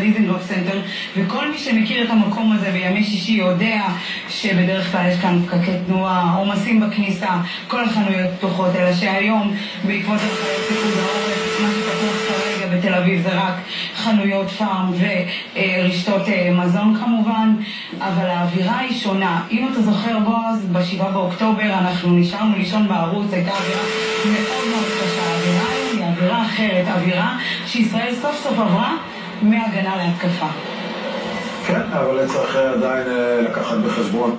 בדיזנגוף סנטר, וכל מי שמכיר את המקום הזה בימי שישי יודע שבדרך כלל יש כאן פקקי תנועה, עומסים בכניסה, כל החנויות פתוחות, אלא שהיום בעקבות הנחיות פיקוד העורף, מה שפתוח כרגע בתל אביב זה רק חנויות פארם ורשתות מזון כמובן, אבל האווירה היא שונה. אם אתה זוכר בועז, ב7 באוקטובר אנחנו נשארנו לישון בערוץ, הייתה אווירה מאוד מאוד קשה. האווירה היא אווירה אחרת, אווירה שישראל סוף סוף עברה מהגנה להתקפה. כן, אבל צריך עדיין לקחת בחשבון